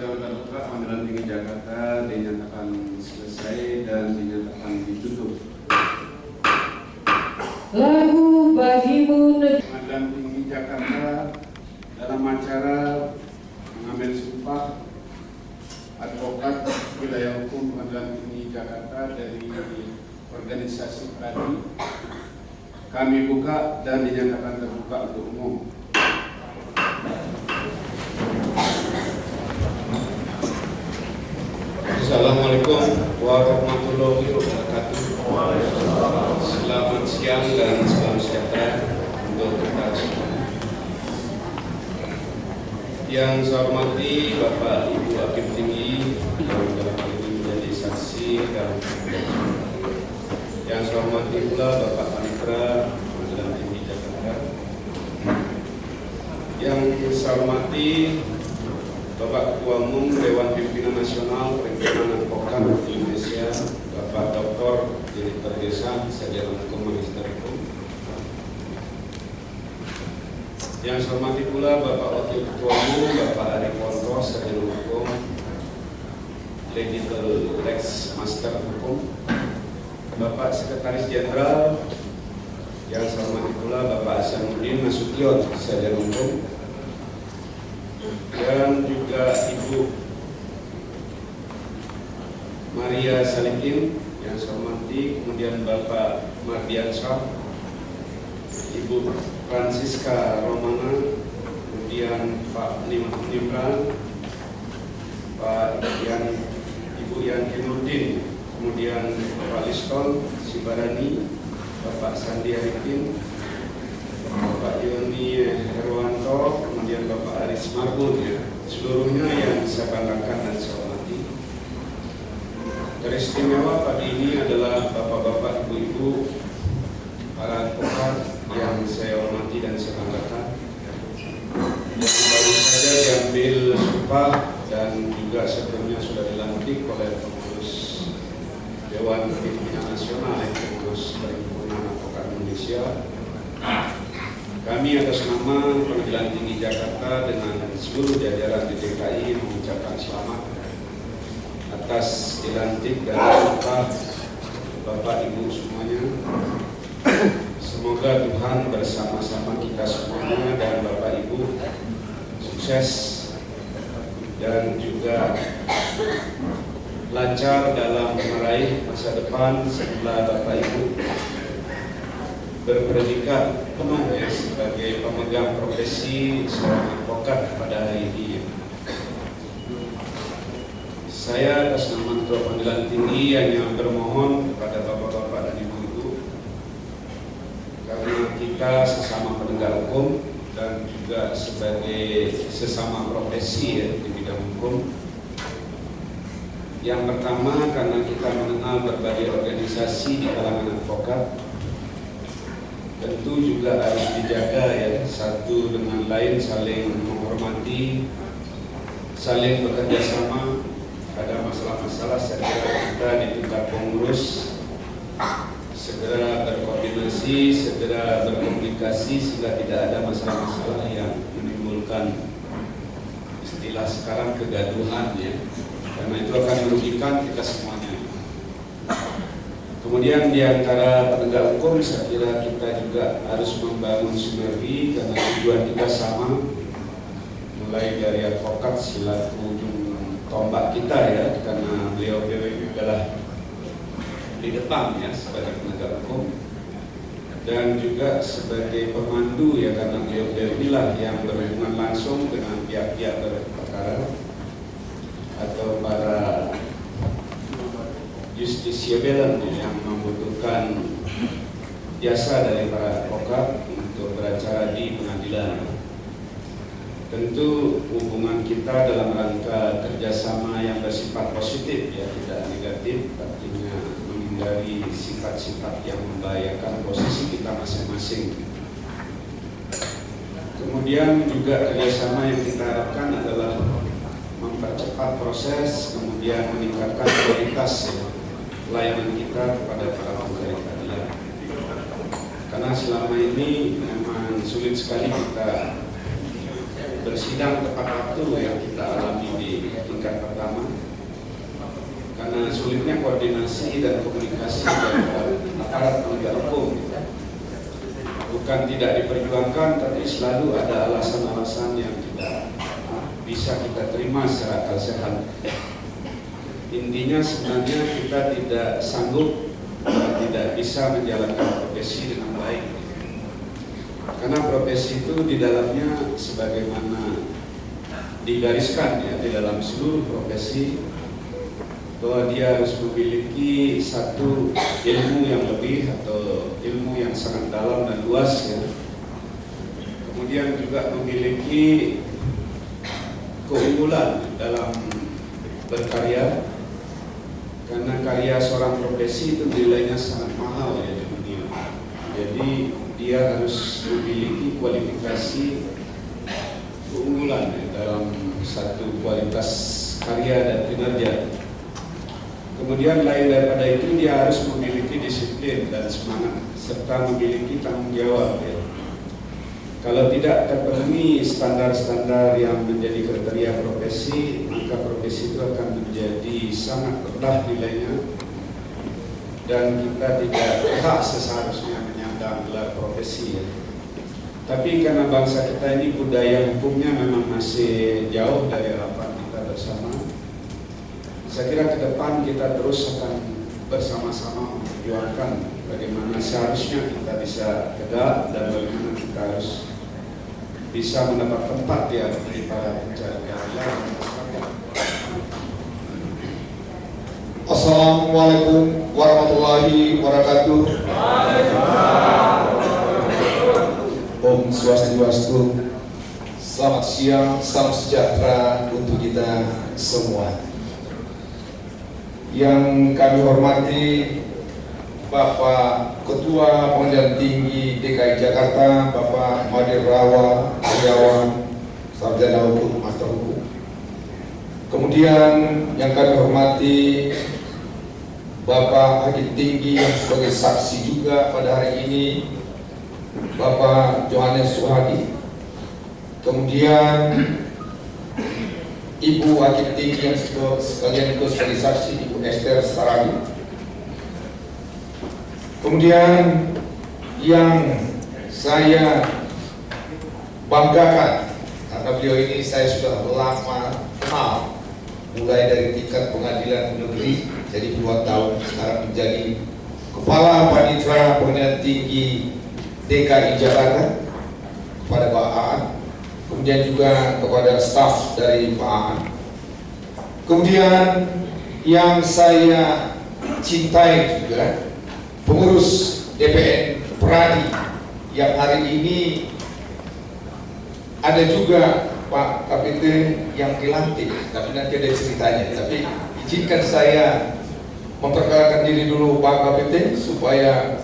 Sidang terbuka Pengadilan Tinggi Jakarta dinyatakan selesai dan dinyatakan ditutup. Lagu bagimu Pengadilan Tinggi Jakarta dalam acara mengambil sumpah advokat wilayah hukum Pengadilan Tinggi Jakarta dari organisasi tadi kami buka dan dinyatakan terbuka untuk umum. Assalamualaikum warahmatullahi wabarakatuh. Selamat siang dan salam sejahtera untuk kita semua. Yang saya hormati Bapak Ibu Hakim Tinggi yang dalam hal ini menjadi saksi dan yang saya hormati pula Bapak Panitra Pengadilan Tinggi Jakarta. Yang saya hormati Bapak Ketua Umum Dewan Pimpinan Nasional Perhimpunan Advokat Indonesia, Bapak Dr. Jenny Tergesa, Sarjana Hukum Magister Hukum. Yang saya hormati pula Bapak Wakil Ketua Umum Bapak Ari Ponto, Sarjana Hukum, Legal Lex Master Hukum, Bapak Sekretaris Jenderal. Yang saya hormati pula Bapak Hasanuddin Nasution, Sarjana Hukum, dan juga Ibu Maria Salikin yang saya hormati, kemudian Bapak Mardiansyah, Ibu Francisca Romana, kemudian Pak Nimran, Pak Ibu Yankinuddin, kemudian Bapak Liston Sibarani, Bapak Sandi Arikin, Bapak Yoni Herwanto, kemudian Bapak Aris Marbun, ya. Seluruhnya yang saya banggakan dan saya hormati. Teristimewa pagi ini adalah Bapak-bapak, Ibu-ibu, para advokat yang saya hormati dan saya banggakan, yang baru saja diambil sumpah dan juga sebelumnya sudah dilantik oleh pengurus Dewan Pimpinan Nasional yang pengurus Perhimpunan Advokat Indonesia. Kami atas nama Pengadilan Tinggi Jakarta dengan seluruh jajaran di DKI mengucapkan selamat atas dilantik dan sumpah Bapak Ibu semuanya. Semoga Tuhan bersama-sama kita semuanya dan Bapak Ibu sukses dan juga lancar dalam meraih masa depan setelah Bapak Ibu berpredikat penuh ya sebagai pemegang profesi seorang advokat pada hari ini. Saya atas nama Ketua Pengadilan Tinggi hanya bermohon kepada bapak-bapak dan ibu-ibu, karena kita sesama penegak hukum dan juga sebagai sesama profesi ya di bidang hukum. Yang pertama, karena kita mengenal berbagai organisasi di kalangan advokat, tentu juga harus dijaga ya, satu dengan lain saling menghormati, saling bekerja sama. Ada masalah-masalah saya kira kita di tingkat pengurus segera berkoordinasi, segera berkomunikasi sehingga tidak ada masalah-masalah yang menimbulkan istilah sekarang kegaduhan ya, karena itu akan merugikan kita semuanya. Kemudian di antara penegak hukum saya kira kita juga harus membangun sinergi karena tujuan kita sama, mulai dari advokat selaku ujung tombak kita ya, karena beliau ini adalah di depan ya sebagai penegak hukum dan juga sebagai pemandu ya, karena beliau inilah yang berhubungan langsung dengan pihak-pihak berperkara atau para justisiable yang membutuhkan jasa dari para advokat untuk beracara di pengadilan. Tentu hubungan kita dalam rangka kerjasama yang bersifat positif ya, tidak negatif, artinya menghindari sifat-sifat yang membahayakan posisi kita masing-masing. Kemudian juga kerjasama yang kita harapkan adalah mempercepat proses, kemudian meningkatkan kualitas ya, pelayanan kita kepada para pegawai keadilan. Karena selama ini memang sulit sekali kita bersidang tepat waktu yang kita alami di tingkat pertama, karena sulitnya koordinasi dan komunikasi dengan aparat penegak hukum. Bukan tidak diperjuangkan, tapi selalu ada alasan-alasan yang tidak bisa kita terima secara akal sehat. Intinya sebenarnya kita tidak sanggup, tidak bisa menjalankan profesi dengan baik. Karena profesi itu di dalamnya sebagaimana digariskan ya di dalam seluruh profesi, bahwa dia harus memiliki satu ilmu yang lebih atau ilmu yang sangat dalam dan luas ya. Kemudian juga memiliki keunggulan dalam berkarya, karena karya seorang profesi itu nilainya sangat mahal ya di dunia. Jadi dia harus memiliki kualifikasi keunggulan ya, dalam satu kualitas karya dan kinerja. Kemudian lain daripada itu dia harus memiliki disiplin dan semangat serta memiliki tanggung jawab ya. Kalau tidak terpenuhi standar-standar yang menjadi kriteria profesi, maka profesi itu akan menjadi sangat rendah nilainya dan kita tidak berhak seharusnya menyandang gelar profesi ya. Tapi karena bangsa kita ini budaya hukumnya memang masih jauh dari harapan kita bersama, saya kira ke depan kita terus akan bersama-sama memperjuangkan bagaimana seharusnya kita bisa tegak dan bagaimana kita harus bisa mendapat tempat ya bagi para pencari keadilan. Assalamualaikum warahmatullahi wabarakatuh. Om Swastiastu. Selamat siang, salam sejahtera untuk kita semua. Yang kami hormati Bapak Ketua Pengadilan Tinggi DKI Jakarta, Bapak Madir Rawa, Setiawan, Sarjana Hukum, Master Hukum. Kemudian yang kami hormati Bapak Hakim Tinggi yang sebagai saksi juga pada hari ini, Bapak Johannes Suhadi. Kemudian Ibu Hakim Tinggi yang sekalian ikut sebagai saksi, Ibu Esther Saragi. Kemudian yang saya banggakan karena beliau ini saya sudah lama kenal, mulai dari tingkat pengadilan negeri, jadi 2 tahun, sekarang menjadi Kepala Panitera Pengadilan Tinggi DKI Jakarta kepada Pak Aan, kemudian juga kepada staf dari Pak Aan. Kemudian yang saya cintai juga pengurus DPN Pradi yang hari ini ada juga Pak Kapiten yang dilantik, tapi nanti ada ceritanya. Tapi izinkan saya memperkenalkan diri dulu Pak Kapiten supaya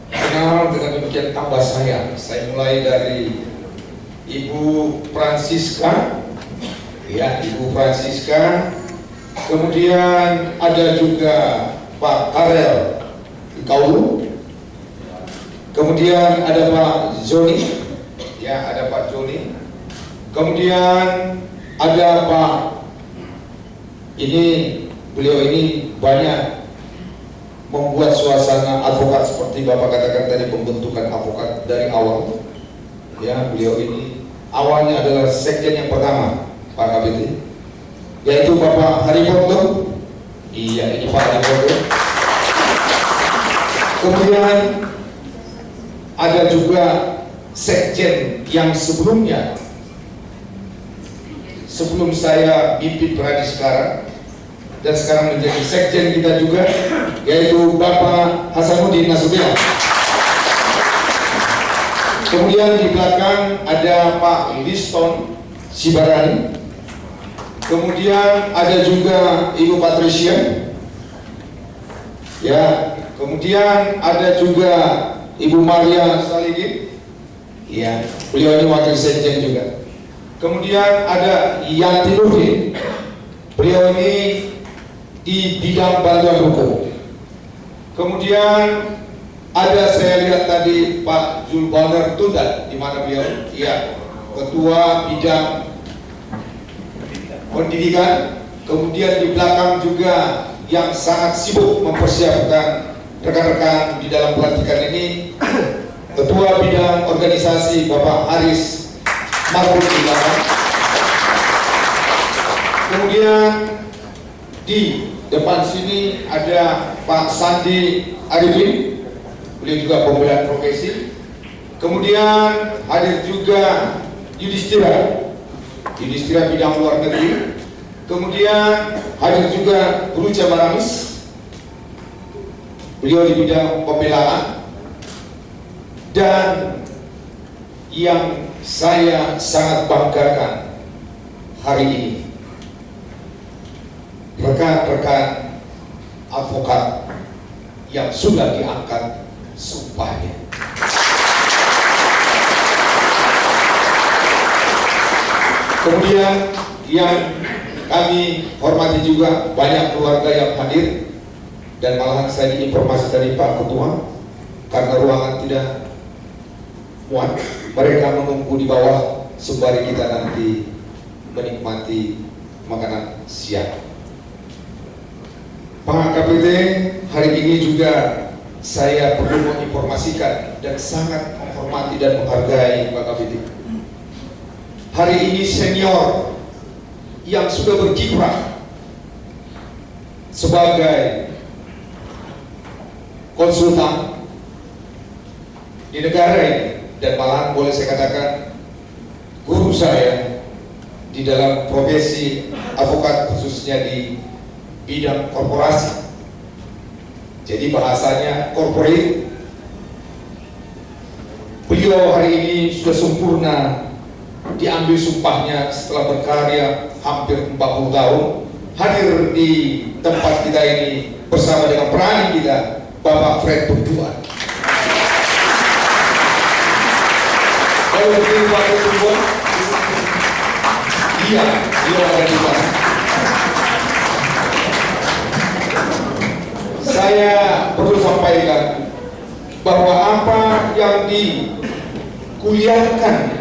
kenal dengan demikian tambah saya. Saya mulai dari Ibu Francisca, ya Ibu Francisca. Kemudian ada juga Pak Karel Kaulu. Kemudian ada Pak Joni, ya ada Pak Joni. Kemudian ada Pak ini, beliau ini banyak membuat suasana advokat seperti Bapak katakan tadi, pembentukan advokat dari awal. Ya, beliau ini awalnya adalah sekjen yang pertama Pak KBT, yaitu Bapak Haripoto. Iya, ini Pak Haripoto. Kemudian ada juga sekjen yang sebelumnya, sebelum saya pimpin Pradi sekarang, dan sekarang menjadi sekjen kita juga, yaitu Bapak Hasanuddin Nasution. Kemudian di belakang ada Pak Liston Sibarani. Kemudian ada juga Ibu Patricia. Ya, kemudian ada juga Ibu Maria Saligin. Ya, beliau ini wakil sekjen juga. Kemudian ada Yanti Nurdin. Beliau ini di bidang bantuan hukum. Kemudian ada, saya lihat tadi Pak Julbaner Tunda, di mana beliau? Iya, Ketua Bidang Pendidikan, kemudian di belakang juga yang sangat sibuk mempersiapkan rekan-rekan di dalam pelantikan ini, Ketua Bidang Organisasi Bapak Haris Marhum di belakang. Kemudian di depan sini ada Pak Sandi Arifin, beliau juga pembela profesi. Kemudian hadir juga Yudhistira bidang luar negeri. Kemudian hadir juga Guru Cabaramis, beliau di bidang pembelaan. Dan yang saya sangat banggakan hari ini, rekan-rekan advokat yang sudah diangkat sumpahnya. Kemudian yang kami hormati juga banyak keluarga yang hadir, dan malahan saya diinformasi dari Pak Ketua, karena ruangan tidak muat, mereka menunggu di bawah sembari kita nanti menikmati makanan siang. Pak KPT, hari ini juga saya perlu menginformasikan dan sangat menghormati dan menghargai Pak KPT. Hari ini senior yang sudah berkiprah sebagai konsultan di negara ini, dan malahan boleh saya katakan guru saya di dalam profesi advokat, khususnya di bidang korporasi. Jadi bahasanya corporate. Beliau hari ini sudah sempurna diambil sumpahnya setelah berkarya hampir 40 tahun, hadir di tempat kita ini bersama dengan perani kita, Bapak Fred Tumbuhan. Kalau begini Pak Tumbuhan, dia ada di sana. Saya perlu sampaikan bahwa apa yang dikuliahkan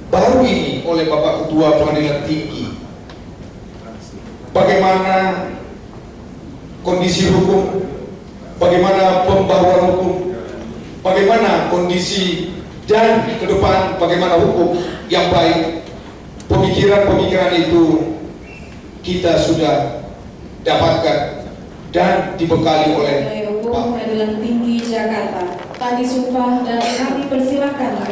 baru ini oleh Bapak Ketua Pengadilan Tinggi, bagaimana kondisi hukum, bagaimana pembaharuan hukum, bagaimana kondisi dan ke depan bagaimana hukum yang baik. Pemikiran-pemikiran itu kita sudah dapatkan dan dibekali oleh Hukum Pengadilan Tinggi Jakarta. Tadi sumpah dan kami persilakan.